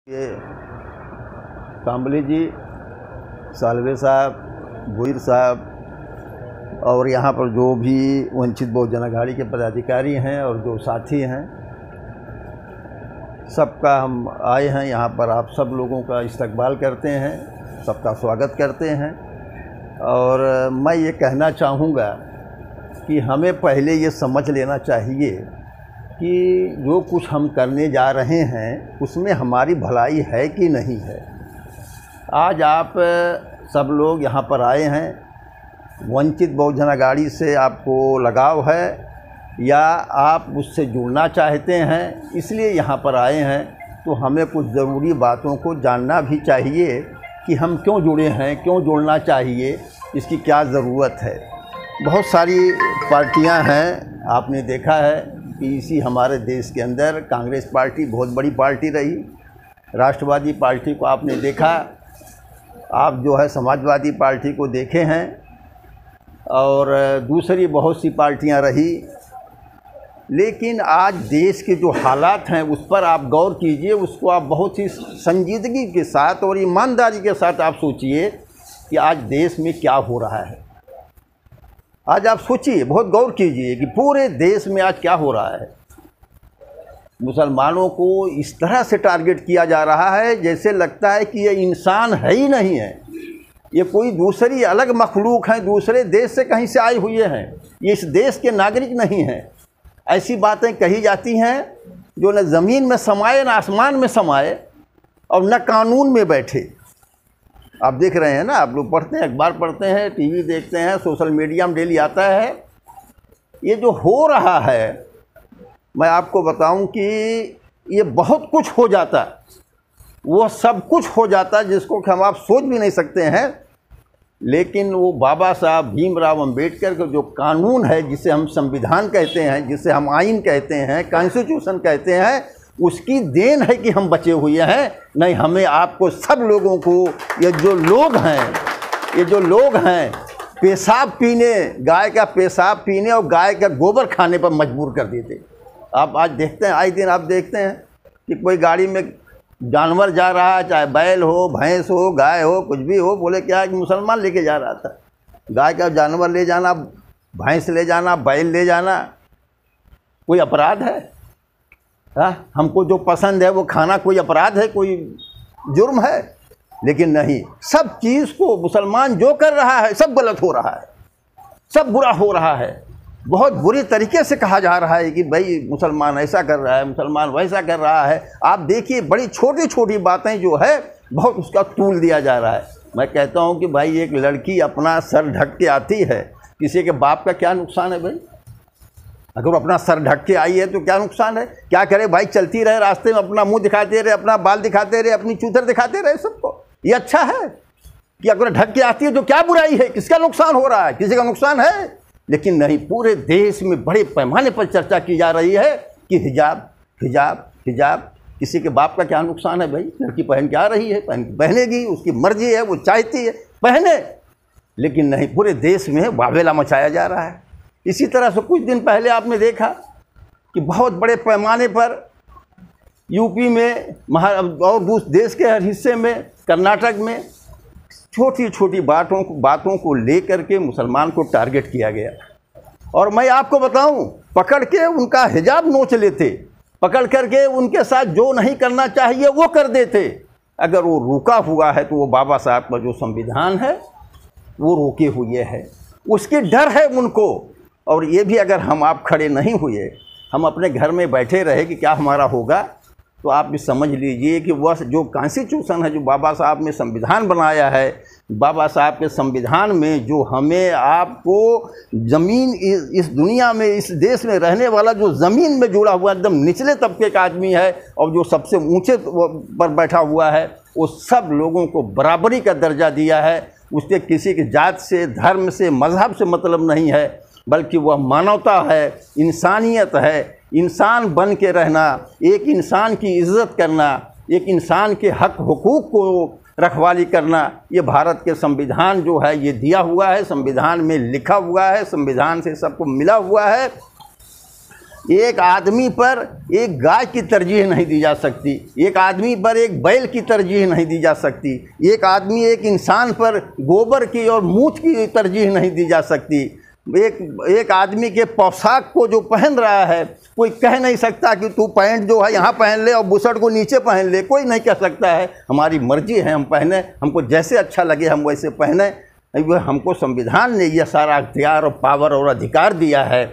ये काम्बली जी, सालवे साहब, भुईर साहब और यहाँ पर जो भी वंचित बहुजन अघाड़ी के पदाधिकारी हैं और जो साथी हैं, सबका हम आए हैं यहाँ पर। आप सब लोगों का इस्तकबाल करते हैं, सबका स्वागत करते हैं। और मैं ये कहना चाहूँगा कि हमें पहले ये समझ लेना चाहिए कि जो कुछ हम करने जा रहे हैं उसमें हमारी भलाई है कि नहीं है। आज आप सब लोग यहाँ पर आए हैं, वंचित बहुजन अघाड़ी से आपको लगाव है या आप उससे जुड़ना चाहते हैं, इसलिए यहाँ पर आए हैं। तो हमें कुछ ज़रूरी बातों को जानना भी चाहिए कि हम क्यों जुड़े हैं, क्यों जुड़ना चाहिए, इसकी क्या ज़रूरत है। बहुत सारी पार्टियाँ हैं, आपने देखा है कि इसी हमारे देश के अंदर कांग्रेस पार्टी बहुत बड़ी पार्टी रही, राष्ट्रवादी पार्टी को आपने देखा, आप जो है समाजवादी पार्टी को देखे हैं और दूसरी बहुत सी पार्टियां रही। लेकिन आज देश के जो हालात हैं उस पर आप गौर कीजिए, उसको आप बहुत ही संजीदगी के साथ और ईमानदारी के साथ आप सोचिए कि आज देश में क्या हो रहा है। आज आप सोचिए, बहुत गौर कीजिए कि पूरे देश में आज क्या हो रहा है। मुसलमानों को इस तरह से टारगेट किया जा रहा है जैसे लगता है कि ये इंसान है ही नहीं है, ये कोई दूसरी अलग मखलूक हैं, दूसरे देश से कहीं से आए हुए हैं, ये इस देश के नागरिक नहीं हैं। ऐसी बातें कही जाती हैं जो न ज़मीन में समाये, न आसमान में समाये और न कानून में बैठे। आप देख रहे हैं ना, आप लोग पढ़ते हैं, अखबार पढ़ते हैं, टीवी देखते हैं, सोशल मीडिया में डेली आता है। ये जो हो रहा है, मैं आपको बताऊं कि ये बहुत कुछ हो जाता, वो सब कुछ हो जाता जिसको कि हम आप सोच भी नहीं सकते हैं। लेकिन वो बाबा साहब भीमराव अंबेडकर का जो कानून है, जिसे हम संविधान कहते हैं, जिसे हम आइन कहते हैं, कॉन्स्टिट्यूशन कहते हैं, उसकी देन है कि हम बचे हुए हैं। नहीं, हमें आपको सब लोगों को, ये जो लोग हैं पेशाब पीने, गाय का पेशाब पीने और गाय का गोबर खाने पर मजबूर कर देते। आप आज देखते हैं, आए दिन आप देखते हैं कि कोई गाड़ी में जानवर जा रहा है, चाहे बैल हो, भैंस हो, गाय हो, कुछ भी हो, बोले क्या है कि मुसलमान लेके जा रहा था। गाय का जानवर ले जाना, भैंस ले जाना, बैल ले जाना कोई अपराध है? हाँ, हमको जो पसंद है वो खाना कोई अपराध है, कोई जुर्म है? लेकिन नहीं, सब चीज़ को मुसलमान जो कर रहा है सब गलत हो रहा है, सब बुरा हो रहा है। बहुत बुरी तरीके से कहा जा रहा है कि भाई मुसलमान ऐसा कर रहा है, मुसलमान वैसा कर रहा है। आप देखिए, बड़ी छोटी छोटी बातें जो है बहुत उसका तूल दिया जा रहा है। मैं कहता हूँ कि भाई एक लड़की अपना सर ढक के आती है, किसी के बाप का क्या नुकसान है भाई? अगर वो अपना सर ढक के आई है तो क्या नुकसान है? क्या करे भाई, चलती रहे रास्ते में, अपना मुंह दिखाते रहे, अपना बाल दिखाते रहे, अपनी चूतर दिखाते रहे सबको। ये अच्छा है कि अगर ढक के आती है तो क्या बुराई है? किसका नुकसान हो रहा है? किसी का नुकसान है? लेकिन नहीं, पूरे देश में बड़े पैमाने पर चर्चा की जा रही है कि हिजाब हिजाब हिजाब। किसी के बाप का क्या नुकसान है भाई? लड़की पहन के आ रही है, पहनेगी, उसकी मर्जी है, वो चाहती है पहने। लेकिन नहीं, पूरे देश में वावेला मचाया जा रहा है। इसी तरह से कुछ दिन पहले आपने देखा कि बहुत बड़े पैमाने पर यूपी में और देश के हर हिस्से में, कर्नाटक में छोटी छोटी बातों को लेकर के मुसलमान को टारगेट किया गया। और मैं आपको बताऊं, पकड़ के उनका हिजाब नोच लेते, पकड़ करके उनके साथ जो नहीं करना चाहिए वो कर देते। अगर वो रुका हुआ है तो वो बाबा साहब का जो संविधान है वो रोके हुए है, उसकी डर है उनको। और ये भी अगर हम आप खड़े नहीं हुए, हम अपने घर में बैठे रहे कि क्या हमारा होगा, तो आप भी समझ लीजिए कि वह जो कॉन्स्टिट्यूशन है, जो बाबा साहब ने संविधान बनाया है, बाबा साहब के संविधान में जो हमें आपको ज़मीन, इस दुनिया में, इस देश में रहने वाला जो ज़मीन में जुड़ा हुआ एकदम निचले तबके का आदमी है और जो सबसे ऊंचे पर बैठा हुआ है, वो सब लोगों को बराबरी का दर्जा दिया है। उससे किसी की जात से, धर्म से, मज़हब से मतलब नहीं है, बल्कि वह मानवता है, इंसानियत है। इंसान बन के रहना, एक इंसान की इज़्ज़त करना, एक इंसान के हक हुकूक को रखवाली करना, ये भारत के संविधान जो है ये दिया हुआ है, संविधान में लिखा हुआ है, संविधान से सबको मिला हुआ है। एक आदमी पर एक गाय की तरजीह नहीं दी जा सकती, एक आदमी पर एक बैल की तरजीह नहीं दी जा सकती, एक आदमी एक इंसान पर गोबर की और मूठ की तरजीह नहीं दी जा सकती। एक आदमी के पोशाक को जो पहन रहा है, कोई कह नहीं सकता कि तू पैंट जो है यहाँ पहन ले और बुशर्ट को नीचे पहन ले, कोई नहीं कह सकता है। हमारी मर्जी है, हम पहने, हमको जैसे अच्छा लगे हम वैसे पहने। हमको संविधान ने यह सारा अख्तियार और पावर और अधिकार दिया है,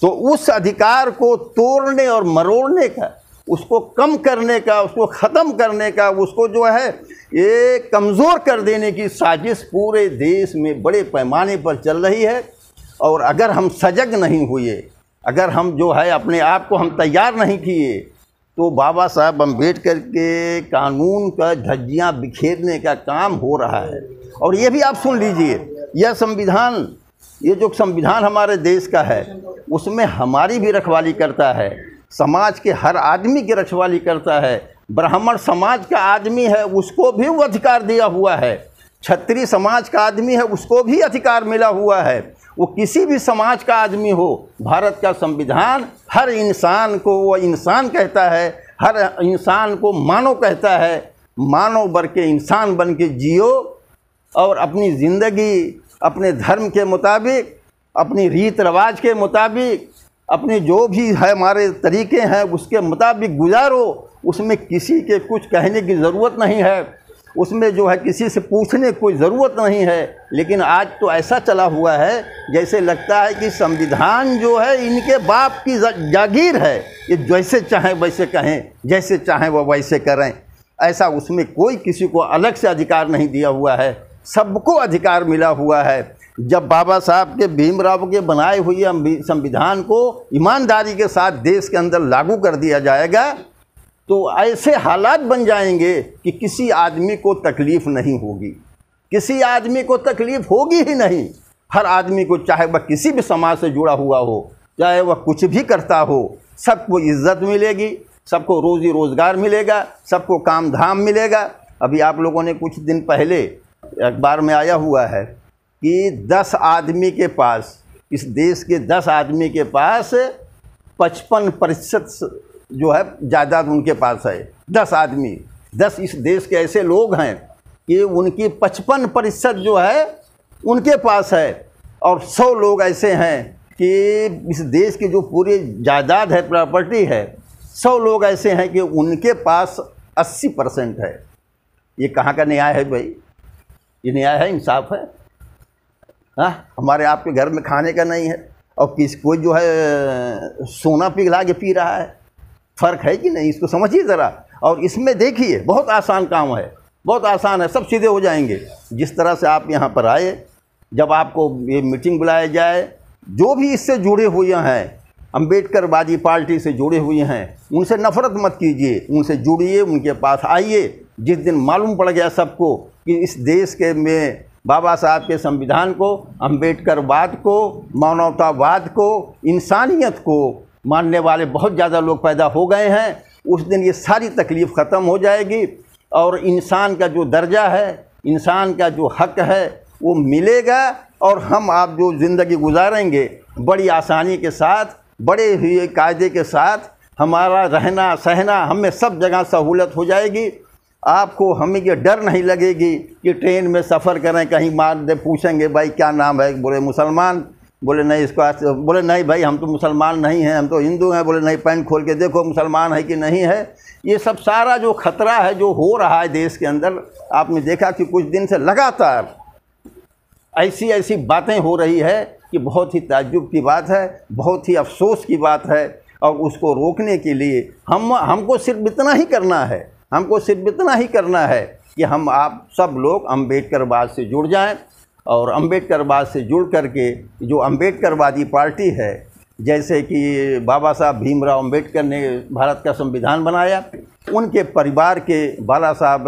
तो उस अधिकार को तोड़ने और मरोड़ने का, उसको कम करने का, उसको ख़त्म करने का, उसको जो है ये कमज़ोर कर देने की साजिश पूरे देश में बड़े पैमाने पर चल रही है। और अगर हम सजग नहीं हुए, अगर हम जो है अपने आप को हम तैयार नहीं किए, तो बाबा साहब अम्बेडकर के कानून का धज्जियाँ बिखेरने का काम हो रहा है। और ये भी आप सुन लीजिए, यह संविधान, ये जो संविधान हमारे देश का है, उसमें हमारी भी रखवाली करता है, समाज के हर आदमी की रखवाली करता है। ब्राह्मण समाज का आदमी है, उसको भी वो अधिकार दिया हुआ है। क्षत्रिय समाज का आदमी है, उसको भी अधिकार मिला हुआ है। वो किसी भी समाज का आदमी हो, भारत का संविधान हर इंसान को वो इंसान कहता है, हर इंसान को मानव कहता है। मानव बन के इंसान बन के जियो और अपनी ज़िंदगी अपने धर्म के मुताबिक, अपनी रीत रिवाज के मुताबिक, अपने जो भी है हमारे तरीके हैं उसके मुताबिक गुजारो। उसमें किसी के कुछ कहने की ज़रूरत नहीं है, उसमें जो है किसी से पूछने की कोई ज़रूरत नहीं है। लेकिन आज तो ऐसा चला हुआ है जैसे लगता है कि संविधान जो है इनके बाप की जागीर है, ये जैसे चाहें वैसे कहें, जैसे चाहें वो वैसे करें। ऐसा उसमें कोई किसी को अलग से अधिकार नहीं दिया हुआ है, सबको अधिकार मिला हुआ है। जब बाबा साहब के भीमराव के बनाए हुए संविधान को ईमानदारी के साथ देश के अंदर लागू कर दिया जाएगा, तो ऐसे हालात बन जाएंगे कि किसी आदमी को तकलीफ़ नहीं होगी, किसी आदमी को तकलीफ़ होगी ही नहीं। हर आदमी को, चाहे वह किसी भी समाज से जुड़ा हुआ हो, चाहे वह कुछ भी करता हो, सबको इज्जत मिलेगी, सबको रोज़ी रोज़गार मिलेगा, सबको काम धाम मिलेगा। अभी आप लोगों ने कुछ दिन पहले अखबार में आया हुआ है कि 10 आदमी के पास, इस देश के 10 आदमी के पास 55% जो है जायदाद उनके पास है। 10 आदमी, 10 इस देश के ऐसे लोग हैं कि उनकी 55% जो है उनके पास है। और 100 लोग ऐसे हैं कि इस देश की जो पूरी जायदाद है, प्रॉपर्टी है, 100 लोग ऐसे हैं कि उनके पास 80% है। ये कहाँ का न्याय है भाई? ये न्याय है, इंसाफ है? हाँ, हमारे आपके घर में खाने का नहीं है और कोई जो है सोना पिघला के पी रहा है। फ़र्क है कि नहीं? इसको समझिए ज़रा। और इसमें देखिए, बहुत आसान काम है, बहुत आसान है, सब सीधे हो जाएंगे। जिस तरह से आप यहाँ पर आए, जब आपको ये मीटिंग बुलाया जाए, जो भी इससे जुड़े हुए हैं, अम्बेडकरवादी पार्टी से जुड़े हुए हैं, उनसे नफ़रत मत कीजिए, उनसे जुड़िए, उनके पास आइए। जिस दिन मालूम पड़ गया सबको कि इस देश के में बाबा साहब के संविधान को, अम्बेडकरवाद को, मानवतावाद को, इंसानियत को मानने वाले बहुत ज़्यादा लोग पैदा हो गए हैं, उस दिन ये सारी तकलीफ़ ख़त्म हो जाएगी और इंसान का जो दर्जा है, इंसान का जो हक़ है वो मिलेगा। और हम आप जो ज़िंदगी गुजारेंगे बड़ी आसानी के साथ, बड़े ही कायदे के साथ, हमारा रहना सहना, हमें सब जगह सहूलत हो जाएगी। आपको हमें ये डर नहीं लगेगी कि ट्रेन में सफ़र करें, कहीं मार दे, पूछेंगे भाई क्या नाम है, बोले मुसलमान, बोले नहीं इसको, बोले नहीं भाई हम तो मुसलमान नहीं हैं, हम तो हिंदू हैं, बोले नहीं पैंट खोल के देखो मुसलमान है कि नहीं है। ये सब सारा जो ख़तरा है जो हो रहा है देश के अंदर, आपने देखा कि कुछ दिन से लगातार ऐसी ऐसी बातें हो रही है कि बहुत ही ताज्जुब की बात है, बहुत ही अफसोस की बात है। और उसको रोकने के लिए हमको सिर्फ इतना ही करना है, हमको सिर्फ इतना ही करना है कि हम आप सब लोग अम्बेडकरवाद से जुड़ जाएं। और अम्बेडकरवाद से जुड़ करके जो अम्बेडकरवादी पार्टी है, जैसे कि बाबा साहब भीमराव अम्बेडकर ने भारत का संविधान बनाया, उनके परिवार के बाला साहब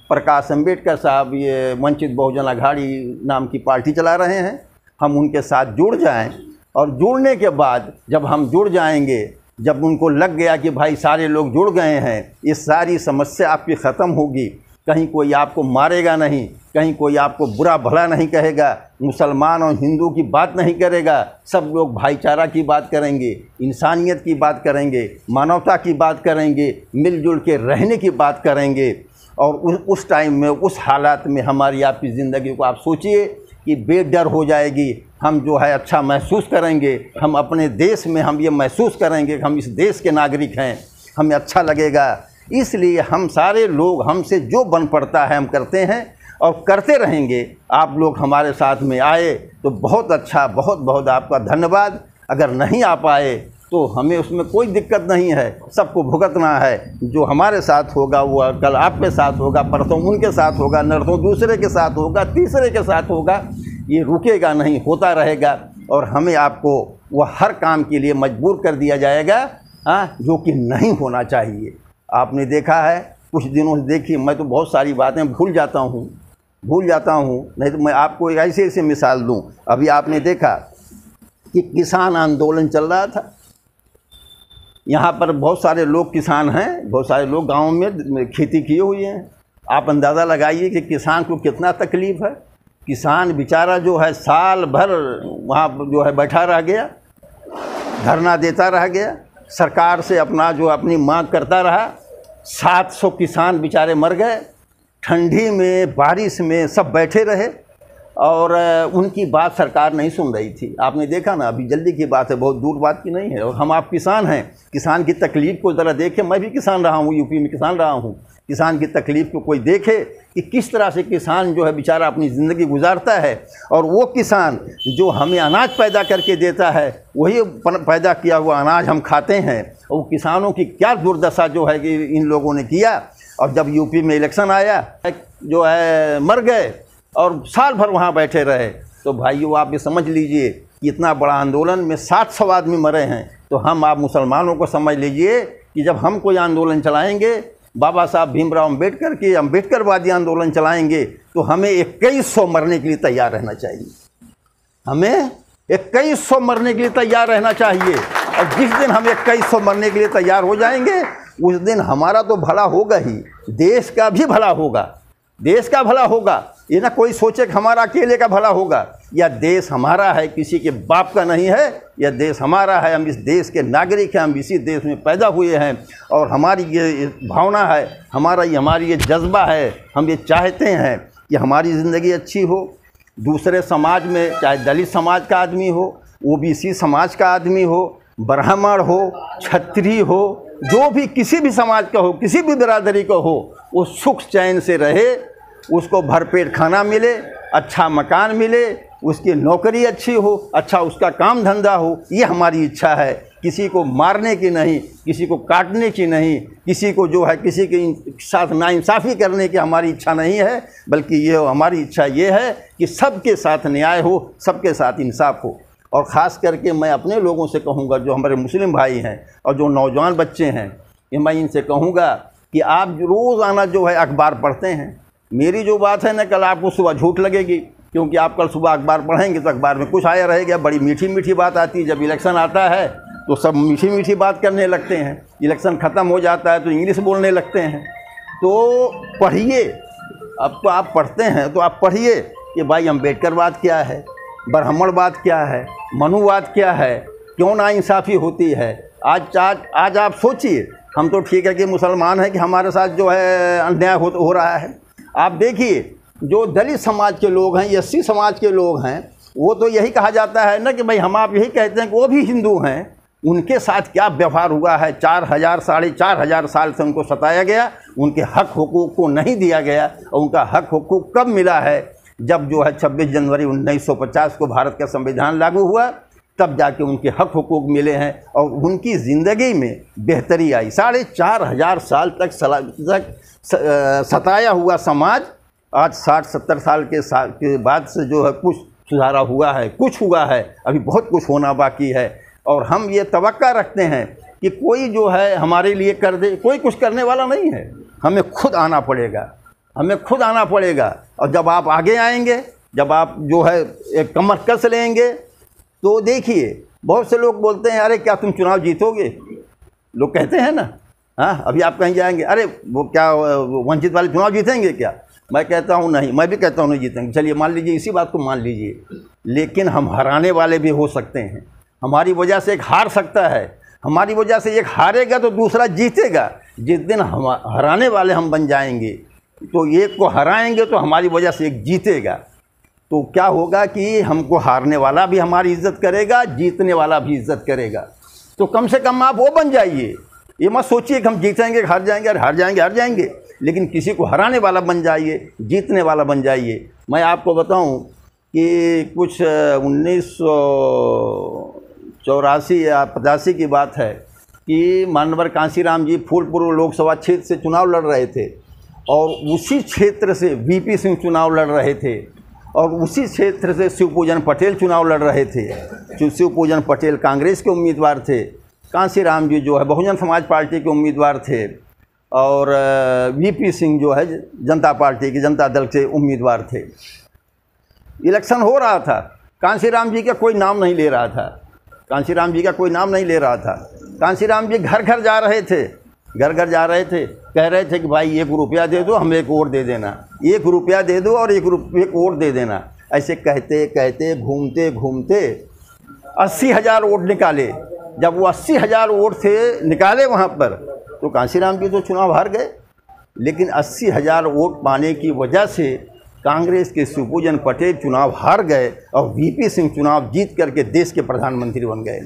प्रकाश अम्बेडकर साहब ये वंचित बहुजन आघाड़ी नाम की पार्टी चला रहे हैं, हम उनके साथ जुड़ जाएं। और जुड़ने के बाद जब हम जुड़ जाएंगे, जब उनको लग गया कि भाई सारे लोग जुड़ गए हैं, ये सारी समस्या आपकी ख़त्म होगी, कहीं कोई आपको मारेगा नहीं, कहीं कोई आपको बुरा भला नहीं कहेगा, मुसलमान और हिंदू की बात नहीं करेगा, सब लोग भाईचारा की बात करेंगे, इंसानियत की बात करेंगे, मानवता की बात करेंगे, मिलजुल के रहने की बात करेंगे। और उस टाइम में, उस हालात में हमारी आपकी ज़िंदगी को आप सोचिए कि बेडर हो जाएगी। हम जो है अच्छा महसूस करेंगे, हम अपने देश में हम ये महसूस करेंगे कि हम इस देश के नागरिक हैं, हमें अच्छा लगेगा। इसलिए हम सारे लोग, हमसे जो बन पड़ता है हम करते हैं और करते रहेंगे। आप लोग हमारे साथ में आए तो बहुत अच्छा, बहुत बहुत आपका धन्यवाद। अगर नहीं आ पाए तो हमें उसमें कोई दिक्कत नहीं है, सबको भुगतना है। जो हमारे साथ होगा वो कल आपके साथ होगा, परसों उनके साथ होगा, नरसों दूसरे के साथ होगा, तीसरे के साथ होगा। ये रुकेगा नहीं, होता रहेगा। और हमें आपको वह हर काम के लिए मजबूर कर दिया जाएगा, जो कि नहीं होना चाहिए। आपने देखा है कुछ दिनों से, देखिए मैं तो बहुत सारी बातें भूल जाता हूँ, नहीं तो मैं आपको एक ऐसे मिसाल दूँ। अभी आपने देखा कि किसान आंदोलन चल रहा था। यहाँ पर बहुत सारे लोग किसान हैं, बहुत सारे लोग गाँव में खेती किए हुए हैं। आप अंदाज़ा लगाइए कि किसान को कितना तकलीफ़ है। किसान बेचारा जो है साल भर वहाँ जो है बैठा रह गया, धरना देता रह गया, सरकार से अपनी मांग करता रहा। 700 किसान बेचारे मर गए, ठंडी में बारिश में सब बैठे रहे और उनकी बात सरकार नहीं सुन रही थी। आपने देखा ना, अभी जल्दी की बात है, बहुत दूर बात की नहीं है। और हम आप किसान हैं, किसान की तकलीफ़ को ज़रा देखें। मैं भी किसान रहा हूँ, यूपी में किसान रहा हूँ। किसान की तकलीफ़ को कोई देखे कि किस तरह से किसान जो है बेचारा अपनी ज़िंदगी गुजारता है। और वो किसान जो हमें अनाज पैदा करके देता है, वही पैदा किया हुआ अनाज हम खाते हैं। और किसानों की क्या दुर्दशा जो है कि इन लोगों ने किया। और जब यूपी में इलेक्शन आया, जो है मर गए और साल भर वहाँ बैठे रहे। तो भाइयों आप ये समझ लीजिए कि इतना बड़ा आंदोलन में 700 आदमी मरे हैं। तो हम आप मुसलमानों को समझ लीजिए कि जब हम कोई आंदोलन चलाएंगे, बाबा साहब भीमराव अम्बेडकर की अम्बेडकरवादी आंदोलन चलाएंगे, तो हमें 2100 मरने के लिए तैयार रहना चाहिए। हमें 2100 मरने के लिए तैयार रहना चाहिए। और जिस दिन हम 2100 मरने के लिए तैयार हो जाएंगे, उस दिन हमारा तो भला होगा ही, देश का भी भला होगा। देश का भला होगा, ये ना कोई सोचे कि हमारा अकेले का भला होगा। यह देश हमारा है, किसी के बाप का नहीं है। यह देश हमारा है, हम इस देश के नागरिक हैं, हम इसी देश में पैदा हुए हैं। और हमारी ये भावना है, हमारी ये जज्बा है, हम ये चाहते हैं कि हमारी ज़िंदगी अच्छी हो। दूसरे समाज में, चाहे दलित समाज का आदमी हो, ओबीसी समाज का आदमी हो, ब्राह्मण हो, क्षत्रिय हो, जो भी किसी भी समाज का हो, किसी भी बिरादरी का हो, वो सुख चैन से रहे, उसको भरपेट खाना मिले, अच्छा मकान मिले, उसकी नौकरी अच्छी हो, अच्छा उसका काम धंधा हो। ये हमारी इच्छा है, किसी को मारने की नहीं, किसी को काटने की नहीं, किसी को जो है किसी के साथ नाइंसाफ़ी करने की हमारी इच्छा नहीं है। बल्कि ये हमारी इच्छा ये है कि सबके साथ न्याय हो, सबके साथ इंसाफ हो। और ख़ास करके मैं अपने लोगों से कहूँगा, जो हमारे मुस्लिम भाई हैं और जो नौजवान बच्चे हैं, ये मैं इनसे कहूँगा कि आप रोज़ाना जो है अखबार पढ़ते हैं। मेरी जो बात है ना, कल आपको सुबह झूठ लगेगी, क्योंकि आप कल सुबह अखबार पढ़ेंगे तो अखबार में कुछ आया रहेगा, बड़ी मीठी मीठी बात आती है। जब इलेक्शन आता है तो सब मीठी मीठी बात करने लगते हैं, इलेक्शन ख़त्म हो जाता है तो इंग्लिश बोलने लगते हैं। तो पढ़िए, अब तो आप पढ़ते हैं तो आप पढ़िए कि भाई अम्बेडकरवाद क्या है, ब्राह्मणवाद क्या है, मनुवाद क्या है, क्यों नाइंसाफ़ी होती है। आज आप सोचिए, हम तो ठीक है कि मुसलमान हैं कि हमारे साथ जो है अन्याय हो रहा है। आप देखिए, जो दलित समाज के लोग हैं, एससी समाज के लोग हैं, वो तो यही कहा जाता है ना कि भाई हम आप यही कहते हैं कि वो भी हिंदू हैं, उनके साथ क्या व्यवहार हुआ है। 4000 साढ़े 4000 साल से उनको सताया गया, उनके हक हुकूक को नहीं दिया गया। और उनका हक हुकूक कब मिला है? जब जो है 26 जनवरी 1950 को भारत का संविधान लागू हुआ, तब जाके उनके हक हुकूक मिले हैं और उनकी ज़िंदगी में बेहतरी आई। 4500 साल तक सताया हुआ समाज आज 60-70 साल के बाद से जो है कुछ सुधारा हुआ है, कुछ हुआ है, अभी बहुत कुछ होना बाकी है। और हम ये तवक्का रखते हैं कि कोई जो है हमारे लिए कर दे, कोई कुछ करने वाला नहीं है, हमें खुद आना पड़ेगा, हमें खुद आना पड़ेगा। और जब आप आगे आएंगे, जब आप जो है एक कमर कस लेंगे, तो देखिए बहुत से लोग बोलते हैं अरे क्या तुम चुनाव जीतोगे, लोग कहते हैं ना, हाँ, अभी आप कहीं जाएंगे, अरे वो क्या वंचित वाले चुनाव जीतेंगे क्या? मैं कहता हूँ नहीं, मैं भी कहता हूँ नहीं जीतेंगे। चलिए मान लीजिए, इसी बात को मान लीजिए, लेकिन हम हराने वाले भी हो सकते हैं। हमारी वजह से एक हार सकता है, हमारी वजह से एक हारेगा तो दूसरा जीतेगा। जिस दिन हम हराने वाले हम बन जाएंगे तो एक को हराएंगे तो हमारी वजह से एक जीतेगा। तो क्या होगा कि हमको हारने वाला भी हमारी इज्जत करेगा, जीतने वाला भी इज्जत करेगा। तो कम से कम आप वो बन जाइए। ये मत सोचिए कि हम जीतेंगे हार जाएंगे, और हार जाएंगे, लेकिन किसी को हराने वाला बन जाइए, जीतने वाला बन जाइए। मैं आपको बताऊं कि कुछ 1984 या 85 की बात है कि मानवर कांशीराम जी फूलपुर लोकसभा क्षेत्र से चुनाव लड़ रहे थे, और उसी क्षेत्र से वीपी सिंह चुनाव लड़ रहे थे, और उसी क्षेत्र से शिवपूजन पटेल चुनाव लड़ रहे थे। शिवपूजन पटेल कांग्रेस के उम्मीदवार थे, कांशीराम जी जो है बहुजन समाज पार्टी के उम्मीदवार थे, और वीपी सिंह जो है जनता पार्टी की जनता दल से उम्मीदवार थे। इलेक्शन हो रहा था, कांशीराम जी का कोई नाम नहीं ले रहा था, कांशीराम जी का कोई नाम नहीं ले रहा था। कांशीराम जी घर घर जा रहे थे, घर जा रहे थे, कह रहे थे कि भाई 1 रुपया दे दो, हमें 1 वोट दे देना, 1 रुपया दे दो और 1 वोट दे देना। ऐसे कहते कहते घूमते घूमते 80,000 वोट निकाले। जब वो 80,000 वोट थे निकाले वहाँ पर, तो कांशीराम जी तो चुनाव हार गए। लेकिन 80,000 वोट पाने की वजह से कांग्रेस के शिवपूजन पटेल चुनाव हार गए, और वीपी सिंह चुनाव जीत करके देश के प्रधानमंत्री बन गए।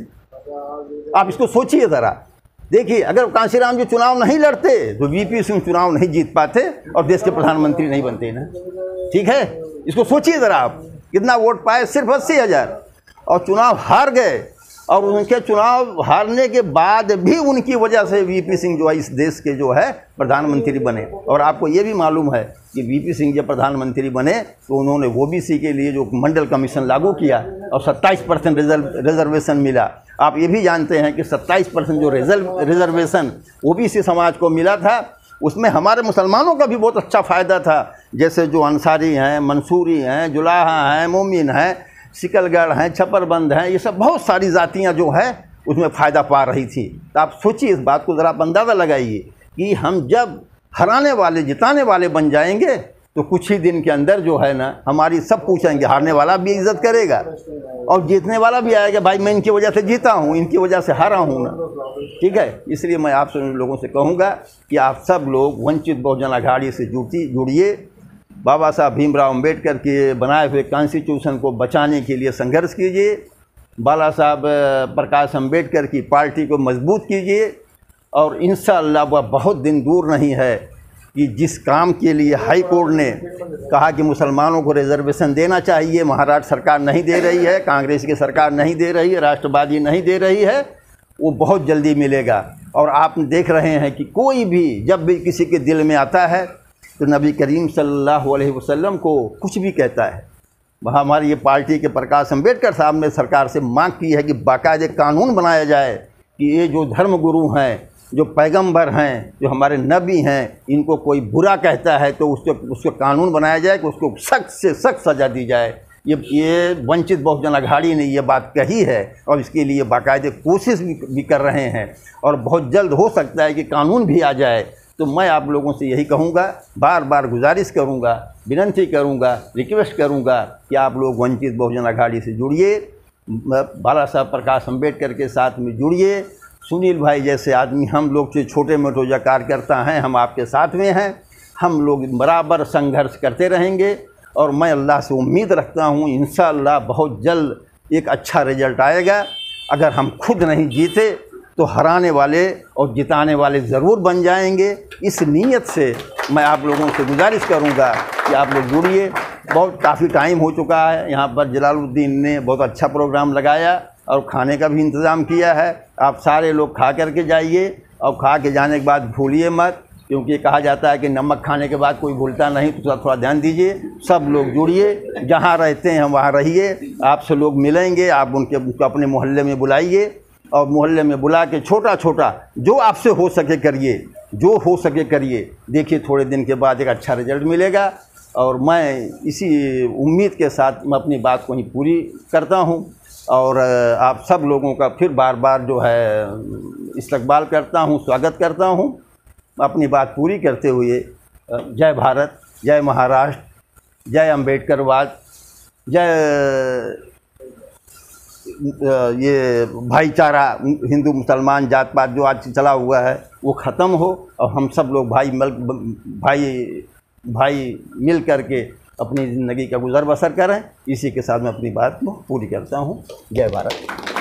आप इसको सोचिए ज़रा, देखिए, अगर कांशीराम जी चुनाव नहीं लड़ते तो वीपी सिंह चुनाव नहीं जीत पाते और देश के प्रधानमंत्री नहीं बनते ना। ठीक है, इसको सोचिए ज़रा आप, कितना वोट पाए, सिर्फ 80,000, और चुनाव हार गए। और उनके चुनाव हारने के बाद भी उनकी वजह से वीपी सिंह जो है इस देश के जो है प्रधानमंत्री बने। और आपको ये भी मालूम है कि वीपी सिंह जब प्रधानमंत्री बने तो उन्होंने ओबीसी के लिए जो मंडल कमीशन लागू किया और 27% रिजर्वेशन मिला। आप ये भी जानते हैं कि 27% जो रिजर्वेशन ओबीसी समाज को मिला था, उसमें हमारे मुसलमानों का भी बहुत अच्छा फ़ायदा था। जैसे जो अंसारी हैं, मंसूरी हैं, जुलाहा हैं, मोमिन हैं, सिकलगढ़ हैं, छपरबंद हैं, ये सब बहुत सारी जातियां जो है उसमें फ़ायदा पा रही थी। तो आप सोचिए, इस बात को ज़रा अंदाज़ा लगाइए कि हम जब हराने वाले जिताने वाले बन जाएंगे तो कुछ ही दिन के अंदर जो है ना हमारी सब पूछेंगे, हारने वाला भी इज्जत करेगा और जीतने वाला भी आएगा, भाई मैं इनकी वजह से जीता हूँ, इनकी वजह से हारा हूँ ना। ठीक है, इसलिए मैं आप सब लोगों से कहूँगा कि आप सब लोग वंचित बहुजन अघाड़ी से जुड़िए। बाबा साहब भीमराव अम्बेडकर के बनाए हुए कॉन्स्टिट्यूशन को बचाने के लिए संघर्ष कीजिए। बाला साहब प्रकाश अम्बेडकर की पार्टी को मजबूत कीजिए, और इंशाअल्लाह वह बहुत दिन दूर नहीं है कि जिस काम के लिए हाई कोर्ट ने कहा कि मुसलमानों को रिजर्वेशन देना चाहिए, महाराष्ट्र सरकार नहीं दे रही है, कांग्रेस की सरकार नहीं दे रही है, राष्ट्रवादी नहीं दे रही है, वो बहुत जल्दी मिलेगा। और आप देख रहे हैं कि कोई भी जब भी किसी के दिल में आता है तो नबी करीम सल्लल्लाहु अलैहि वसल्लम को कुछ भी कहता है। वहाँ हमारी ये पार्टी के प्रकाश अम्बेडकर साहब ने सरकार से मांग की है कि बाकायदे कानून बनाया जाए कि ये जो धर्म गुरु हैं, जो पैगंबर हैं, जो हमारे नबी हैं, इनको कोई बुरा कहता है तो उसको कानून बनाया जाए कि उसको सख्त से सख्त सज़ा दी जाए। ये वंचित बहुजन अघाड़ी ने ये बात कही है और इसके लिए बाकायदे कोशिश भी कर रहे हैं, और बहुत जल्द हो सकता है कि कानून भी आ जाए। तो मैं आप लोगों से यही कहूँगा, बार बार गुजारिश करूँगा, विनंती करूँगा, रिक्वेस्ट करूँगा कि आप लोग वंचित बहुजन अघाड़ी से जुड़िए, बाला साहब प्रकाश अम्बेडकर के साथ में जुड़िए। सुनील भाई जैसे आदमी, हम लोग से छोटे मोटे जो कार्यकर्ता हैं, हम आपके साथ में हैं, हम लोग बराबर संघर्ष करते रहेंगे। और मैं अल्लाह से उम्मीद रखता हूँ इंशाअल्लाह बहुत जल्द एक अच्छा रिजल्ट आएगा। अगर हम खुद नहीं जीते तो हराने वाले और जिताने वाले ज़रूर बन जाएंगे। इस नीयत से मैं आप लोगों से गुजारिश करूंगा कि आप लोग जुड़िए। बहुत काफ़ी टाइम हो चुका है, यहाँ पर जलालुद्दीन ने बहुत अच्छा प्रोग्राम लगाया और खाने का भी इंतज़ाम किया है। आप सारे लोग खा करके जाइए, और खा के जाने के बाद भूलिए मत, क्योंकि कहा जाता है कि नमक खाने के बाद कोई भूलता नहीं, तो थोड़ा ध्यान दीजिए। सब लोग जुड़िए, जहाँ रहते हैं वहाँ रहिए, आपसे लोग मिलेंगे, आप उनको अपने मोहल्ले में बुलाइए, और मोहल्ले में बुला के छोटा छोटा जो आपसे हो सके करिए, जो हो सके करिए। देखिए थोड़े दिन के बाद एक अच्छा रिजल्ट मिलेगा। और मैं इसी उम्मीद के साथ मैं अपनी बात को ही पूरी करता हूँ। और आप सब लोगों का फिर बार बार जो है इस्तकबाल करता हूँ, स्वागत करता हूँ। अपनी बात पूरी करते हुए जय भारत, जय महाराष्ट्र, जय अम्बेडकरवाद, जय ये भाईचारा, हिंदू मुसलमान जात पात जो आज चला हुआ है वो ख़त्म हो और हम सब लोग भाई मिल करके अपनी ज़िंदगी का गुज़र बसर करें। इसी के साथ मैं अपनी बात को पूरी करता हूँ। जय भारत।